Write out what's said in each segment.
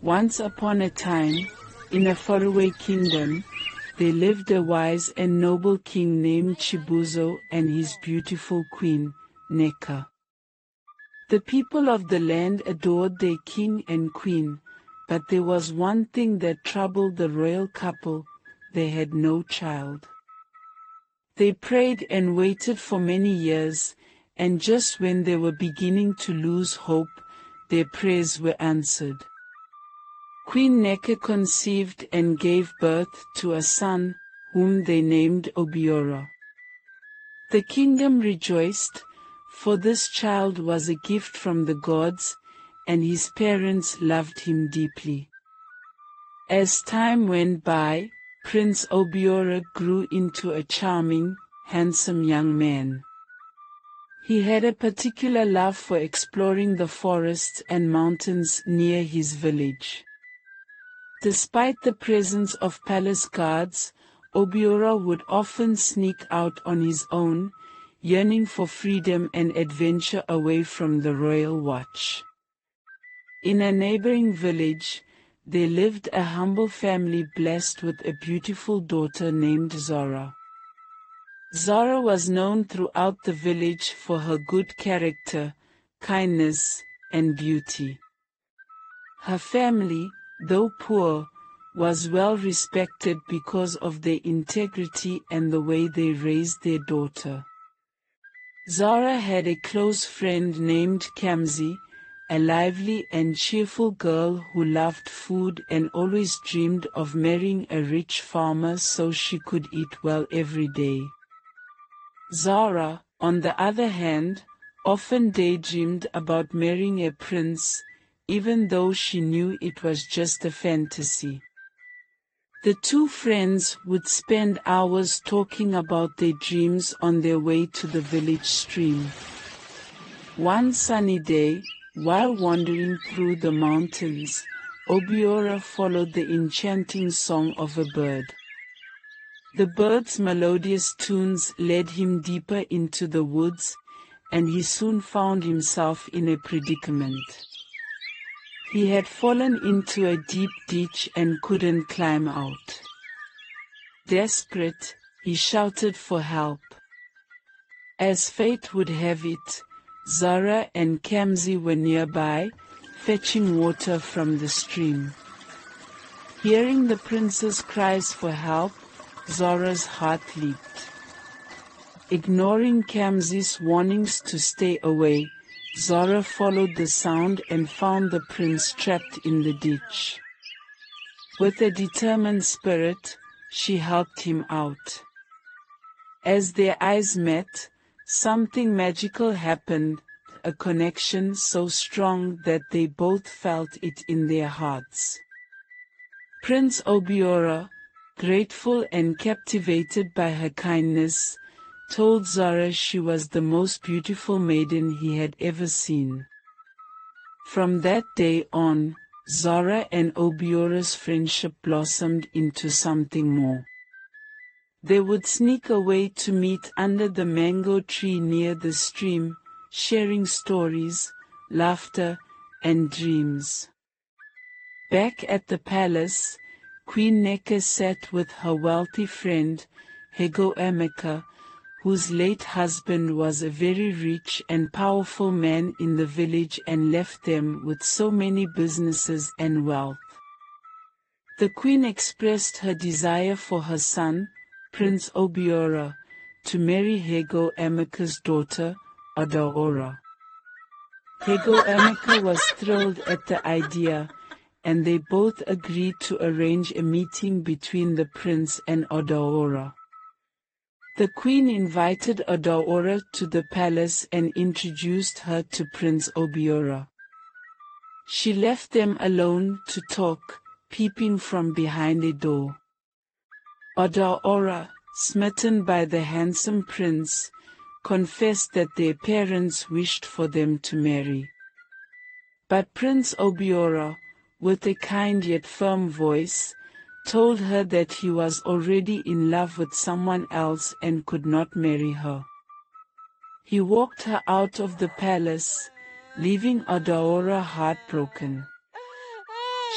Once upon a time, in a faraway kingdom, there lived a wise and noble king named Chibuzo and his beautiful queen, Neka. The people of the land adored their king and queen, but there was one thing that troubled the royal couple: they had no child. They prayed and waited for many years, and just when they were beginning to lose hope, their prayers were answered. Queen Neka conceived and gave birth to a son, whom they named Obiora. The kingdom rejoiced, for this child was a gift from the gods, and his parents loved him deeply. As time went by, Prince Obiora grew into a charming, handsome young man. He had a particular love for exploring the forests and mountains near his village. Despite the presence of palace guards, Obiora would often sneak out on his own, yearning for freedom and adventure away from the royal watch. In a neighboring village, there lived a humble family blessed with a beautiful daughter named Zara. Zara was known throughout the village for her good character, kindness, and beauty. Her family, though poor, was well respected because of their integrity and the way they raised their daughter. Zara had a close friend named Kamzi, a lively and cheerful girl who loved food and always dreamed of marrying a rich farmer so she could eat well every day. Zara, on the other hand, often daydreamed about marrying a prince, even though she knew it was just a fantasy. The two friends would spend hours talking about their dreams on their way to the village stream. One sunny day, while wandering through the mountains, Obiora followed the enchanting song of a bird. The bird's melodious tunes led him deeper into the woods, and he soon found himself in a predicament. He had fallen into a deep ditch and couldn't climb out. Desperate, he shouted for help. As fate would have it, Zara and Kamzi were nearby, fetching water from the stream. Hearing the prince's cries for help, Zara's heart leaped. Ignoring Kamzi's warnings to stay away, Zara followed the sound and found the prince trapped in the ditch. With a determined spirit, she helped him out. As their eyes met, something magical happened, a connection so strong that they both felt it in their hearts. Prince Obiora, grateful and captivated by her kindness, told Zara she was the most beautiful maiden he had ever seen. From that day on, Zara and Obiora's friendship blossomed into something more. They would sneak away to meet under the mango tree near the stream, sharing stories, laughter, and dreams. Back at the palace, Queen Neka sat with her wealthy friend, Hego Emeka, whose late husband was a very rich and powerful man in the village and left them with so many businesses and wealth. The queen expressed her desire for her son, Prince Obiora, to marry Hego Emeka's daughter, Adaora. Hego Emeka was thrilled at the idea, and they both agreed to arrange a meeting between the prince and Adaora. The queen invited Adaora to the palace and introduced her to Prince Obiora. She left them alone to talk, peeping from behind a door. Adaora, smitten by the handsome prince, confessed that their parents wished for them to marry. But Prince Obiora, with a kind yet firm voice, told her that he was already in love with someone else and could not marry her. He walked her out of the palace, leaving Adaora heartbroken.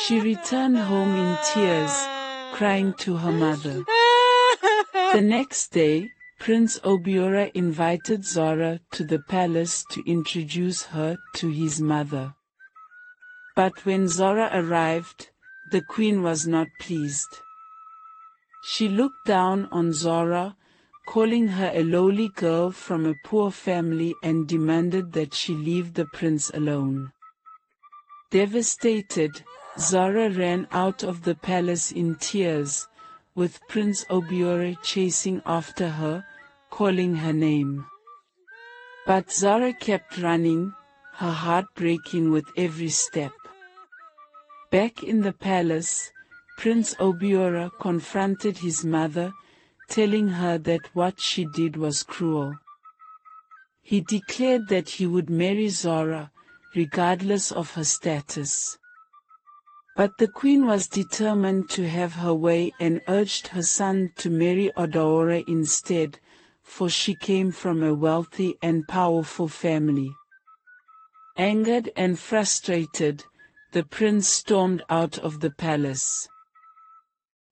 She returned home in tears, crying to her mother. The next day, Prince Obiora invited Zara to the palace to introduce her to his mother. But when Zara arrived, the queen was not pleased. She looked down on Zara, calling her a lowly girl from a poor family, and demanded that she leave the prince alone. Devastated, Zara ran out of the palace in tears, with Prince Obiora chasing after her, calling her name. But Zara kept running, her heart breaking with every step. Back in the palace, Prince Obiora confronted his mother, telling her that what she did was cruel. He declared that he would marry Zara, regardless of her status. But the queen was determined to have her way and urged her son to marry Odaora instead, for she came from a wealthy and powerful family. Angered and frustrated, the prince stormed out of the palace.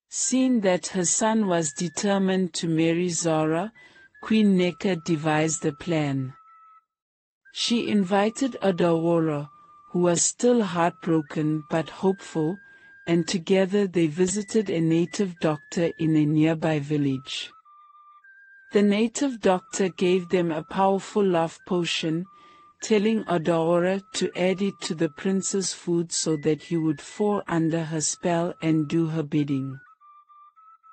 Seeing that her son was determined to marry Zara, Queen Neka devised a plan. She invited Odaora, who was still heartbroken but hopeful, and together they visited a native doctor in a nearby village. The native doctor gave them a powerful love potion, telling Odaora to add it to the prince's food so that he would fall under her spell and do her bidding.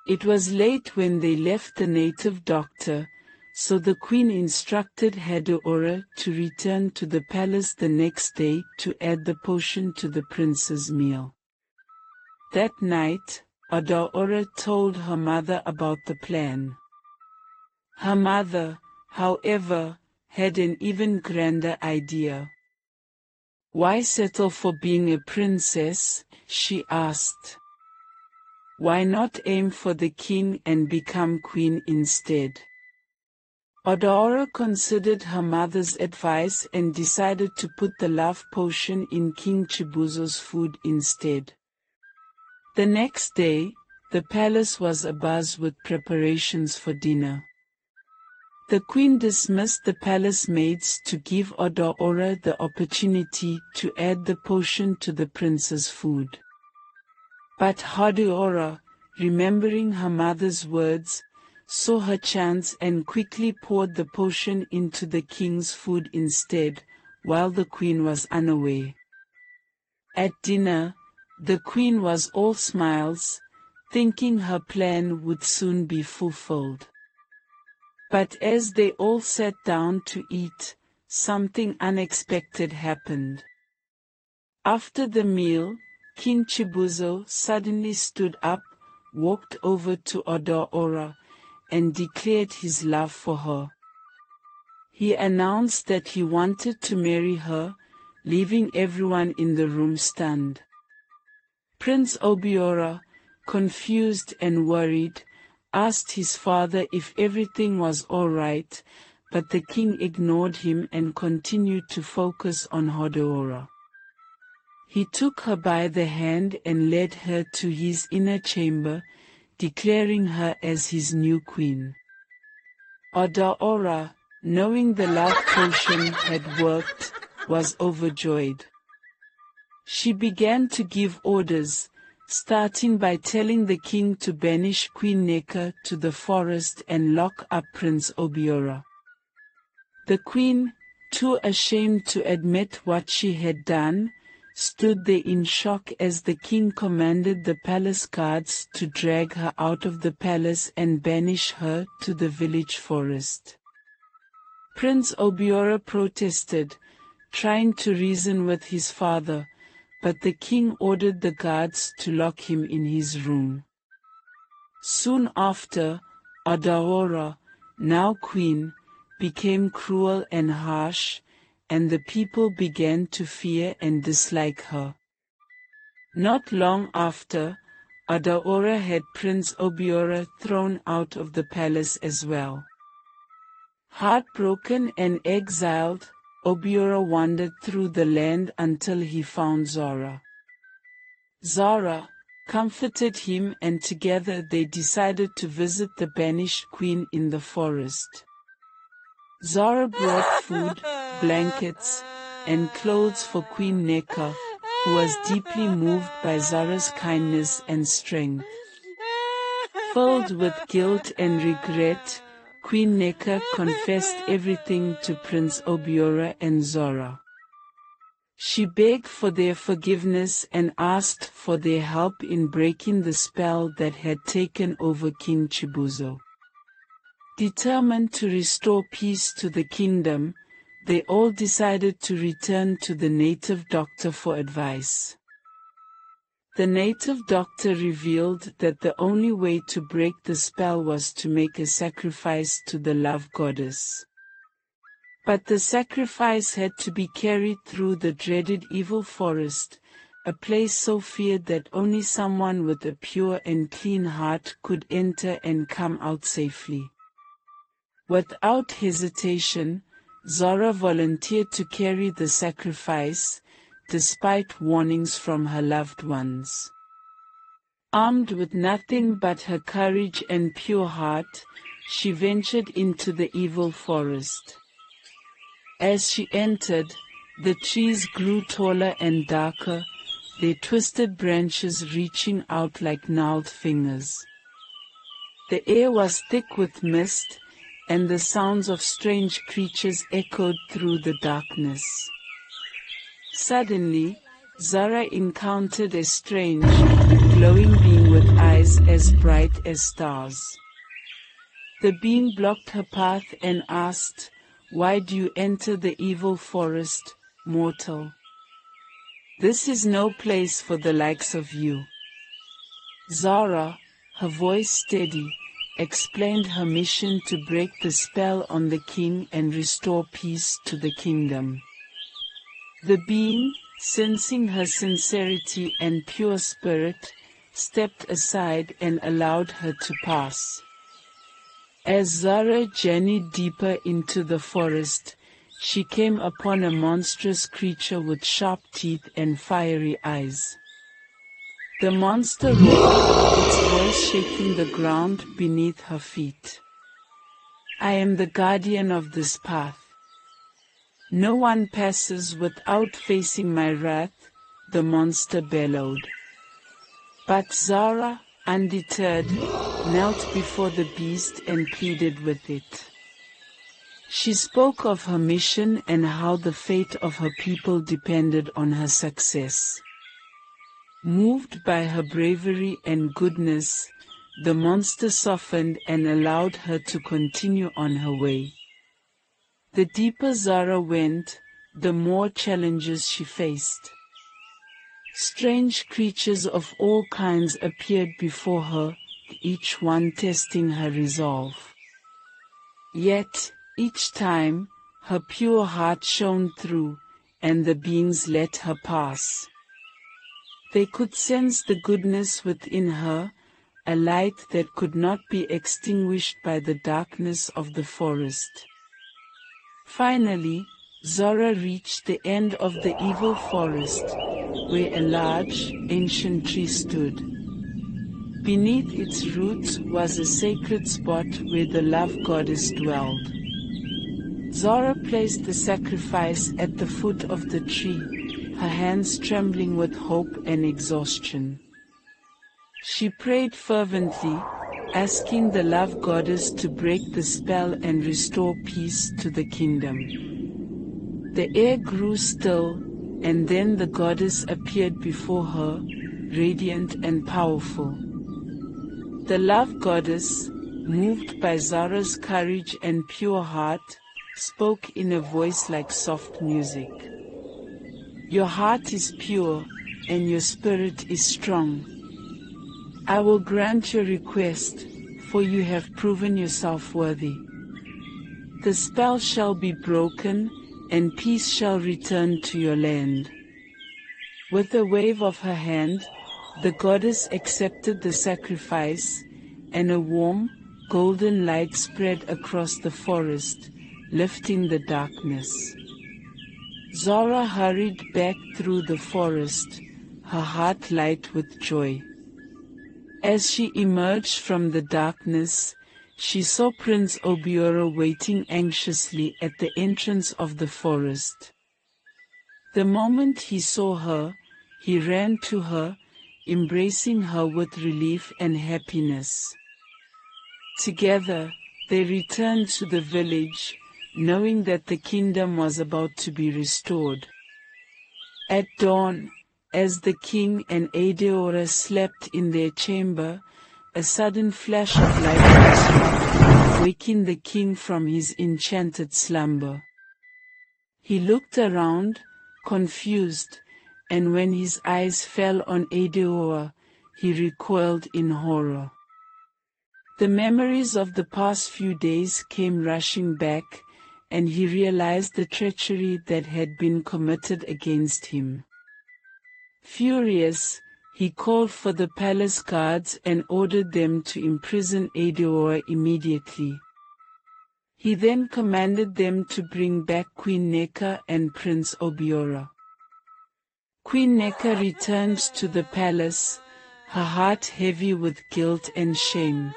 It was late when they left the native doctor, so the queen instructed Odaora to return to the palace the next day to add the potion to the prince's meal. That night, Odaora told her mother about the plan. Her mother, however, had an even grander idea. "Why settle for being a princess?" she asked. "Why not aim for the king and become queen instead?" Odaora considered her mother's advice and decided to put the love potion in King Chibuzo's food instead. The next day, the palace was abuzz with preparations for dinner. The queen dismissed the palace maids to give Odaora the opportunity to add the potion to the prince's food. But Odaora, remembering her mother's words, saw her chance and quickly poured the potion into the king's food instead, while the queen was unaware. At dinner, the queen was all smiles, thinking her plan would soon be fulfilled. But as they all sat down to eat, something unexpected happened. After the meal, King Chibuzo suddenly stood up, walked over to Odaora, and declared his love for her. He announced that he wanted to marry her, leaving everyone in the room stunned. Prince Obiora, confused and worried, asked his father if everything was all right, but the king ignored him and continued to focus on Odaora. He took her by the hand and led her to his inner chamber, declaring her as his new queen. Odaora, knowing the love potion had worked, was overjoyed. She began to give orders, starting by telling the king to banish Queen Neka to the forest and lock up Prince Obiora. The queen, too ashamed to admit what she had done, stood there in shock as the king commanded the palace guards to drag her out of the palace and banish her to the village forest. Prince Obiora protested, trying to reason with his father, but the king ordered the guards to lock him in his room. Soon after, Odaora, now queen, became cruel and harsh, and the people began to fear and dislike her. Not long after, Odaora had Prince Obiora thrown out of the palace as well. Heartbroken and exiled, Obiora wandered through the land until he found Zara. Zara comforted him, and together they decided to visit the banished queen in the forest. Zara brought food, blankets, and clothes for Queen Neca, who was deeply moved by Zara's kindness and strength. Filled with guilt and regret, Queen Neca confessed everything to Prince Obiora and Zara. She begged for their forgiveness and asked for their help in breaking the spell that had taken over King Chibuzo. Determined to restore peace to the kingdom, they all decided to return to the native doctor for advice. The native doctor revealed that the only way to break the spell was to make a sacrifice to the love goddess. But the sacrifice had to be carried through the dreaded evil forest, a place so feared that only someone with a pure and clean heart could enter and come out safely. Without hesitation, Zara volunteered to carry the sacrifice, despite warnings from her loved ones. Armed with nothing but her courage and pure heart, she ventured into the evil forest. As she entered, the trees grew taller and darker, their twisted branches reaching out like gnarled fingers. The air was thick with mist, and the sounds of strange creatures echoed through the darkness. Suddenly, Zara encountered a strange, glowing being with eyes as bright as stars. The being blocked her path and asked, "Why do you enter the evil forest, mortal? This is no place for the likes of you." Zara, her voice steady, explained her mission to break the spell on the king and restore peace to the kingdom. The being, sensing her sincerity and pure spirit, stepped aside and allowed her to pass. As Zara journeyed deeper into the forest, she came upon a monstrous creature with sharp teeth and fiery eyes. The monster roared, its voice shaking the ground beneath her feet. "I am the guardian of this path. No one passes without facing my wrath," the monster bellowed. But Zara, undeterred, knelt before the beast and pleaded with it. She spoke of her mission and how the fate of her people depended on her success. Moved by her bravery and goodness, the monster softened and allowed her to continue on her way. The deeper Zara went, the more challenges she faced. Strange creatures of all kinds appeared before her, each one testing her resolve. Yet, each time, her pure heart shone through, and the beings let her pass. They could sense the goodness within her, a light that could not be extinguished by the darkness of the forest. Finally, Zara reached the end of the evil forest, where a large, ancient tree stood. Beneath its roots was a sacred spot where the love goddess dwelled. Zara placed the sacrifice at the foot of the tree, her hands trembling with hope and exhaustion. She prayed fervently, asking the love goddess to break the spell and restore peace to the kingdom. The air grew still, and then the goddess appeared before her, radiant and powerful. The love goddess, moved by Zara's courage and pure heart, spoke in a voice like soft music. "Your heart is pure, and your spirit is strong. I will grant your request, for you have proven yourself worthy. The spell shall be broken, and peace shall return to your land." With a wave of her hand, the goddess accepted the sacrifice, and a warm, golden light spread across the forest, lifting the darkness. Zara hurried back through the forest, her heart light with joy. As she emerged from the darkness, she saw Prince Obiora waiting anxiously at the entrance of the forest. The moment he saw her, he ran to her, embracing her with relief and happiness. Together, they returned to the village, knowing that the kingdom was about to be restored. At dawn, as the king and Adeora slept in their chamber, a sudden flash of light struck, waking the king from his enchanted slumber. He looked around, confused, and when his eyes fell on Adeora, he recoiled in horror. The memories of the past few days came rushing back, and he realized the treachery that had been committed against him. Furious, he called for the palace guards and ordered them to imprison Adeora immediately. He then commanded them to bring back Queen Neka and Prince Obiora. Queen Neka returned to the palace, her heart heavy with guilt and shame.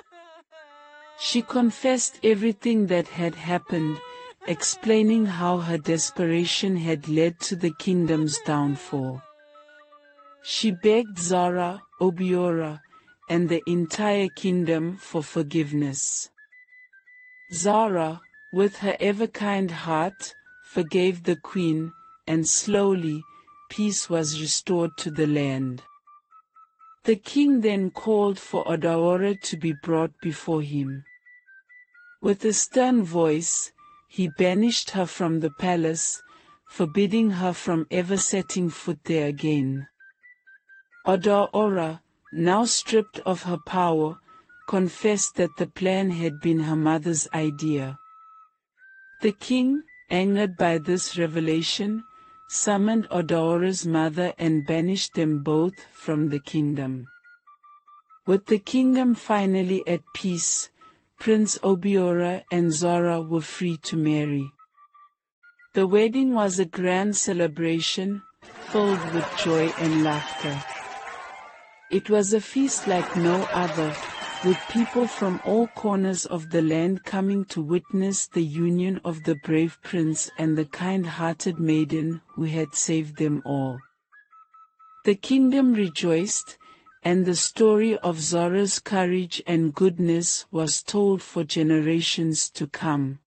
She confessed everything that had happened, explaining how her desperation had led to the kingdom's downfall. She begged Zara, Obiora, and the entire kingdom for forgiveness. Zara, with her ever-kind heart, forgave the queen, and slowly, peace was restored to the land. The king then called for Odaora to be brought before him. With a stern voice, he banished her from the palace, forbidding her from ever setting foot there again. Odaora, now stripped of her power, confessed that the plan had been her mother's idea. The king, angered by this revelation, summoned Odaora's mother and banished them both from the kingdom. With the kingdom finally at peace, Prince Obiora and Zara were free to marry. The wedding was a grand celebration, filled with joy and laughter. It was a feast like no other, with people from all corners of the land coming to witness the union of the brave prince and the kind-hearted maiden who had saved them all. The kingdom rejoiced, and the story of Zara's courage and goodness was told for generations to come.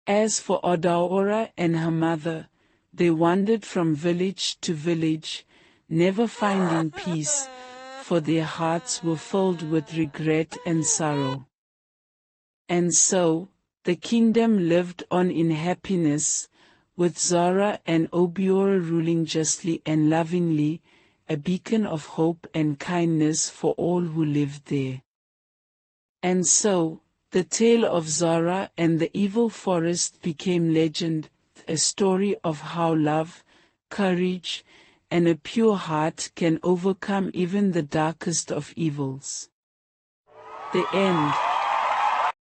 As for Odaora and her mother, they wandered from village to village, never finding peace, for their hearts were filled with regret and sorrow. And so, the kingdom lived on in happiness, with Zara and Obiora ruling justly and lovingly, a beacon of hope and kindness for all who lived there. And so, the tale of Zara and the evil forest became legend, a story of how love, courage, and a pure heart can overcome even the darkest of evils. The end.